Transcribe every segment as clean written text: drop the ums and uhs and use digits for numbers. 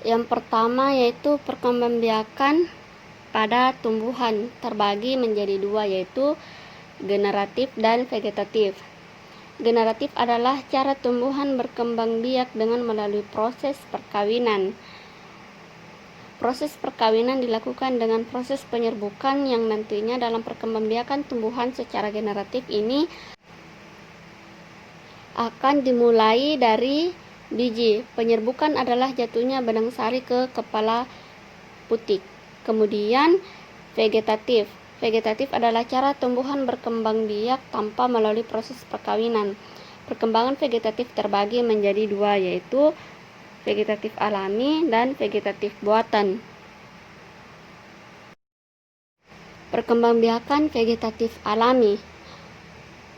Yang pertama yaitu perkembangbiakan pada tumbuhan terbagi menjadi dua, yaitu generatif dan vegetatif. Generatif adalah cara tumbuhan berkembang biak dengan melalui proses perkawinan. Proses perkawinan dilakukan dengan proses penyerbukan yang nantinya dalam perkembangbiakan tumbuhan secara generatif ini akan dimulai dari biji. Penyerbukan adalah jatuhnya benang sari ke kepala putik. Kemudian vegetatif. Vegetatif adalah cara tumbuhan berkembang biak tanpa melalui proses perkawinan. Perkembangan vegetatif terbagi menjadi dua, yaitu vegetatif alami dan vegetatif buatan. Perkembangbiakan vegetatif alami.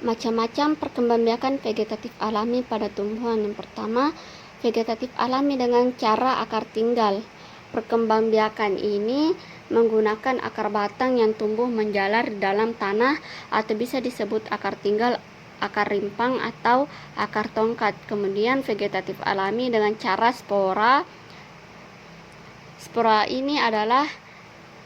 Macam-macam perkembangbiakan vegetatif alami pada tumbuhan. Yang pertama, vegetatif alami dengan cara akar tinggal. Perkembangbiakan ini menggunakan akar batang yang tumbuh menjalar di dalam tanah atau bisa disebut akar tinggal, akar rimpang, atau akar tongkat. Kemudian vegetatif alami dengan cara spora. Spora ini adalah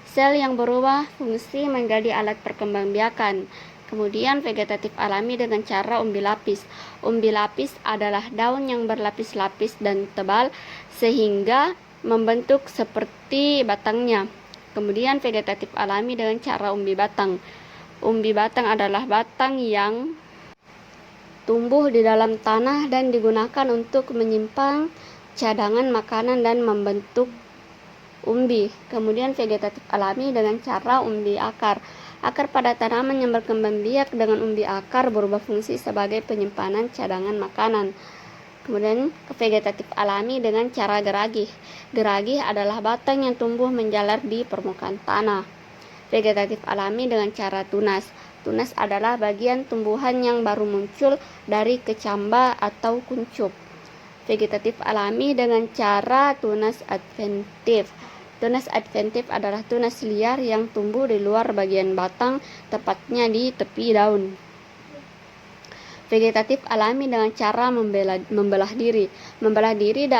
sel yang berubah fungsi menjadi alat perkembangbiakan. Kemudian vegetatif alami dengan cara umbi lapis. Umbi lapis adalah daun yang berlapis-lapis dan tebal sehingga membentuk seperti batangnya. Kemudian vegetatif alami dengan cara umbi batang. Umbi batang adalah batang yang tumbuh di dalam tanah dan digunakan untuk menyimpan cadangan makanan dan membentuk umbi. Kemudian vegetatif alami dengan cara umbi akar. Akar pada tanaman yang berkembang biak dengan umbi akar berubah fungsi sebagai penyimpanan cadangan makanan. Kemudian vegetatif alami dengan cara geragih. Geragih adalah batang yang tumbuh menjalar di permukaan tanah. Vegetatif alami dengan cara tunas. Tunas adalah bagian tumbuhan yang baru muncul dari kecamba atau kuncup. Vegetatif alami dengan cara tunas adventif. Tunas adventif adalah tunas liar yang tumbuh di luar bagian batang, tepatnya di tepi daun. Vegetatif alami dengan cara membelah diri. Membelah diri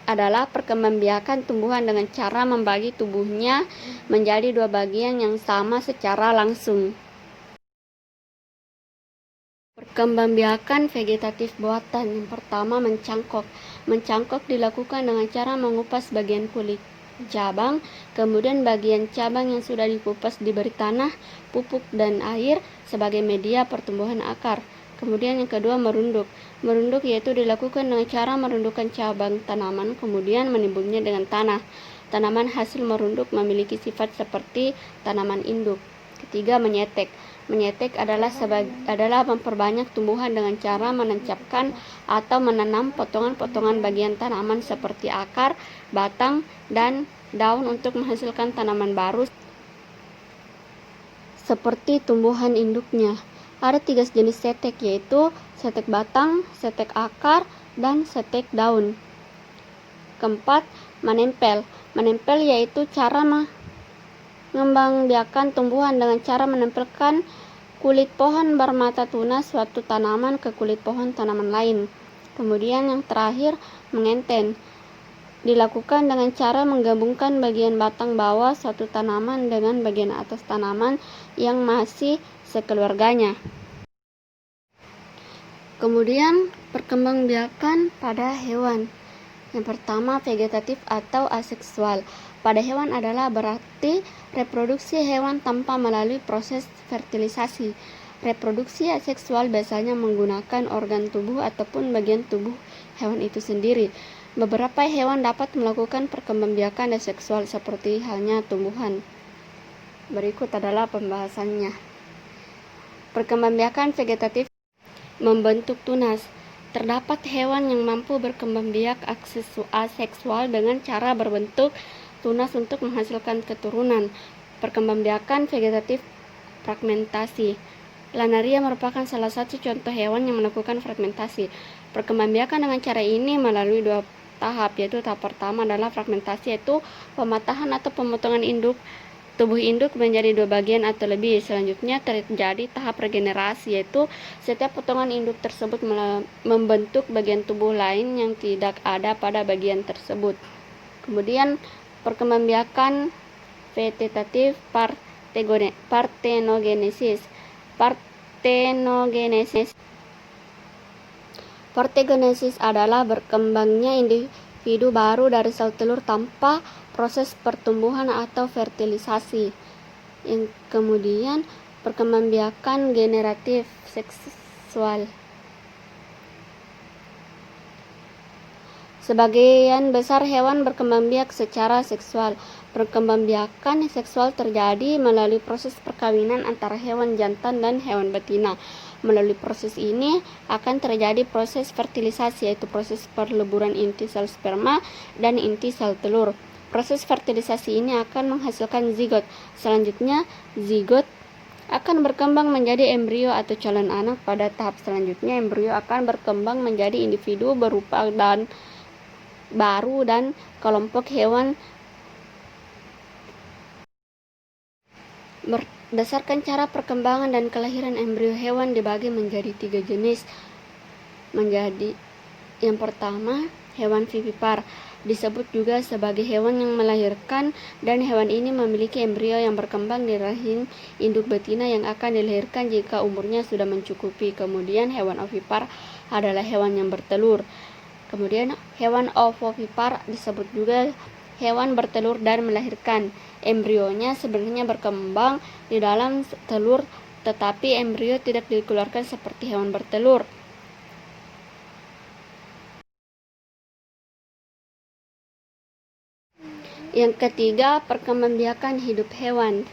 adalah perkembangbiakan tumbuhan dengan cara membagi tubuhnya menjadi dua bagian yang sama secara langsung. Perkembangbiakan vegetatif buatan. Yang pertama, mencangkok. Mencangkok dilakukan dengan cara mengupas bagian kulit cabang, kemudian bagian cabang yang sudah dikupas diberi tanah, pupuk, dan air sebagai media pertumbuhan akar. Kemudian yang kedua, merunduk. Merunduk yaitu dilakukan dengan cara merundukkan cabang tanaman, kemudian menimbunnya dengan tanah. Tanaman hasil merunduk memiliki sifat seperti tanaman induk. Ketiga, menyetek. Menyetek adalah memperbanyak tumbuhan dengan cara menancapkan atau menanam potongan-potongan bagian tanaman seperti akar, batang, dan daun untuk menghasilkan tanaman baru seperti tumbuhan induknya. Ada 3 jenis setek, yaitu setek batang, setek akar, dan setek daun. Keempat, menempel. Menempel yaitu cara mengembangbiakan tumbuhan dengan cara menempelkan kulit pohon bermata tunas suatu tanaman ke kulit pohon tanaman lain. Kemudian yang terakhir, mengenten. Dilakukan dengan cara menggabungkan bagian batang bawah suatu tanaman dengan bagian atas tanaman yang masih sekeluarganya. Kemudian perkembangbiakan pada hewan. Yang pertama, vegetatif atau aseksual. Pada hewan adalah berarti reproduksi hewan tanpa melalui proses fertilisasi. Reproduksi aseksual biasanya menggunakan organ tubuh ataupun bagian tubuh hewan itu sendiri. Beberapa hewan dapat melakukan perkembangbiakan aseksual seperti halnya tumbuhan. Berikut adalah pembahasannya. Perkembangbiakan vegetatif membentuk tunas. Terdapat hewan yang mampu berkembang biak aseksual dengan cara berbentuk tunas untuk menghasilkan keturunan. Perkembangbiakan vegetatif fragmentasi. Lanaria merupakan salah satu contoh hewan yang melakukan fragmentasi. Perkembangbiakan dengan cara ini melalui 2 tahap, yaitu tahap pertama adalah fragmentasi, yaitu pematahan atau pemotongan induk tubuh induk menjadi 2 bagian atau lebih. Selanjutnya terjadi tahap regenerasi, yaitu setiap potongan induk tersebut membentuk bagian tubuh lain yang tidak ada pada bagian tersebut. Kemudian perkembangbiakan vegetatif partenogenesis. Partegenesis adalah berkembangnya individu baru dari sel telur tanpa proses pertumbuhan atau fertilisasi. Yang kemudian perkembangbiakan generatif seksual. Sebagian besar hewan berkembang biak secara seksual. Perkembangbiakan seksual terjadi melalui proses perkawinan antara hewan jantan dan hewan betina. Melalui proses ini akan terjadi proses fertilisasi, yaitu proses perleburan inti sel sperma dan inti sel telur. Proses fertilisasi ini akan menghasilkan zigot. Selanjutnya, zigot akan berkembang menjadi embrio atau calon anak. Pada tahap selanjutnya, embrio akan berkembang menjadi individu berupa baru dan kelompok hewan. Berdasarkan cara perkembangan dan kelahiran embrio hewan dibagi menjadi 3 jenis. Yang pertama, hewan vivipar, disebut juga sebagai hewan yang melahirkan, dan hewan ini memiliki embrio yang berkembang di rahim induk betina yang akan dilahirkan jika umurnya sudah mencukupi. Kemudian hewan ovipar adalah hewan yang bertelur. Kemudian hewan ovovipar disebut juga hewan bertelur dan melahirkan. Embrionya sebenarnya berkembang di dalam telur, tetapi embrio tidak dikeluarkan seperti hewan bertelur. Yang ketiga, perkembangbiakan hidup hewan.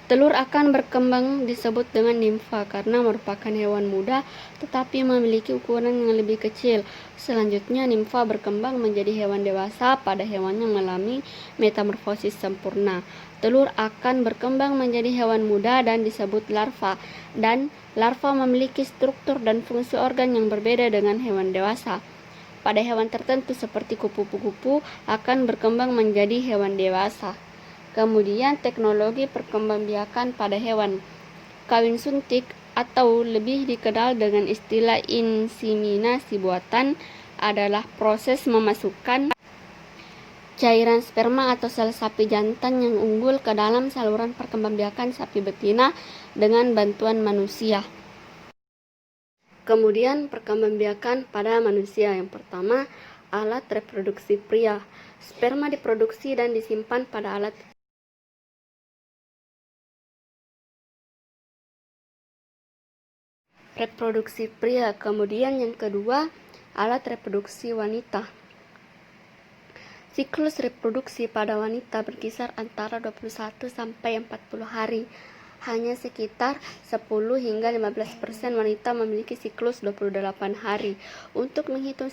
Telur akan berkembang disebut dengan nimfa karena merupakan hewan muda tetapi memiliki ukuran yang lebih kecil. Selanjutnya, nimfa berkembang menjadi hewan dewasa pada hewan yang mengalami metamorfosis sempurna. Telur akan berkembang menjadi hewan muda dan disebut larva, dan larva memiliki struktur dan fungsi organ yang berbeda dengan hewan dewasa. Pada hewan tertentu seperti kupu-kupu akan berkembang menjadi hewan dewasa. Kemudian teknologi perkembangbiakan pada hewan. Kawin suntik atau lebih dikenal dengan istilah inseminasi buatan adalah proses memasukkan cairan sperma atau sel sapi jantan yang unggul ke dalam saluran perkembangbiakan sapi betina dengan bantuan manusia. Kemudian perkembangbiakan pada manusia. Yang pertama, alat reproduksi pria. Sperma diproduksi dan disimpan pada alat reproduksi pria. Kemudian yang kedua, alat reproduksi wanita. Siklus reproduksi pada wanita berkisar antara 21 sampai 40 hari. Hanya sekitar 10 hingga 15% wanita memiliki siklus 28 hari. Untuk menghitung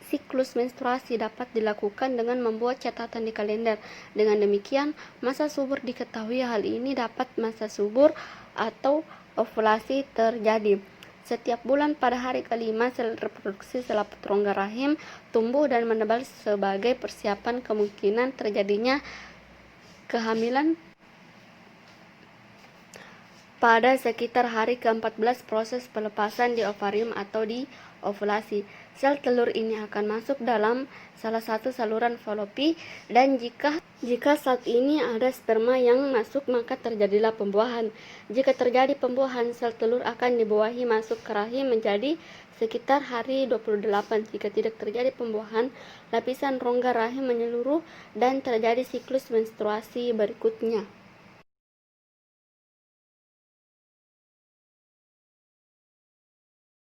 siklus menstruasi dapat dilakukan dengan membuat catatan di kalender. Dengan demikian, masa subur diketahui. Hal ini dapat masa subur atau ovulasi terjadi. Setiap bulan pada hari kelima, sel reproduksi selaput rongga rahim tumbuh dan menebal sebagai persiapan kemungkinan terjadinya kehamilan. Pada sekitar hari ke-14, proses pelepasan di ovarium atau di ovulasi. Sel telur ini akan masuk dalam salah satu saluran falopi, dan jika saat ini ada sperma yang masuk, maka terjadilah pembuahan. Jika terjadi pembuahan, sel telur akan dibuahi masuk ke rahim menjadi sekitar hari 28. Jika tidak terjadi pembuahan, lapisan rongga rahim menyeluruh dan terjadi siklus menstruasi berikutnya.